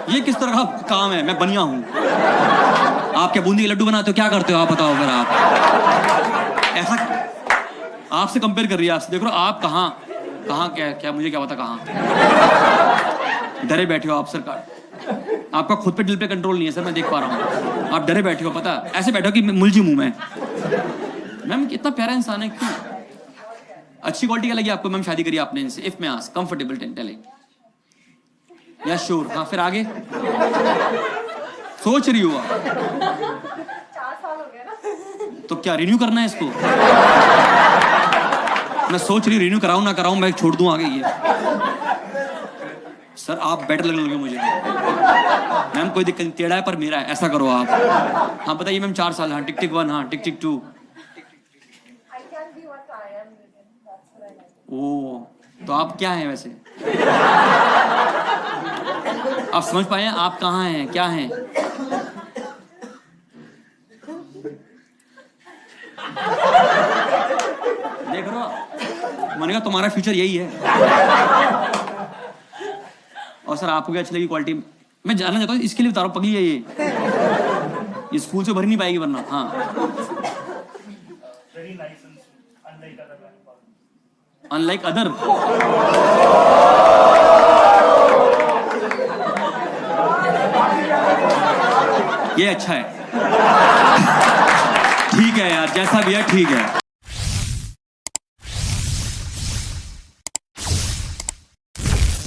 A: ये किस तरह का काम है? मैं बनिया हूं। आप क्या बूंदी के लड्डू बनाते हो? क्या करते हो आप बताओ अगर आप ऐसा। आपसे कंपेयर कर रही है, आपसे देख रहा आप कहाँ क्या मुझे क्या पता कहाँ डरे बैठे हो आप। सरकार आपका खुद पे दिल पे कंट्रोल नहीं है सर, मैं देख पा रहा हूँ। आप डरे बैठे हो, पता ऐसे बैठे हो कि मुलझी मुंह में। मैम कितना प्यारा इंसान है, क्यों? अच्छी क्वालिटी क्या लगी आपको मैम शादी करी आपने इनसे? इफ मैं आस्क, कंफर्टेबल टेलिंग? या श्योर? हाँ, फिर आगे सोच रही हो आप?
C: 4 साल हो गए ना।
A: तो क्या रिन्यू करना है इसको? मैं सोच रही रिन्यू कराऊं ना कराऊं, मैं छोड़ दूं आगे ये। सर आप बेटर लगने लगे मुझे। मैम कोई दिक्कत नहीं, टेढ़ा है पर मेरा है, ऐसा करो आप। हाँ बताइए मैम। 4 साल। हाँ, टिक टिक 1, हाँ टिक टिक 2। ओ, तो आप क्या हैं वैसे? आप समझ पाए हैं आप कहाँ हैं, क्या हैं? देख रहे हो, मैंने कहा तुम्हारा फ्यूचर यही है। और सर आपको क्या अच्छी लगी क्वालिटी? मैं जानना चाहता हूँ, इसके लिए बता रहा हूँ, पगली है ये स्कूल से भर नहीं पाएगी वरना। हाँ, अनलाइक अदर। ये अच्छा है। ठीक है यार, जैसा भी है ठीक है।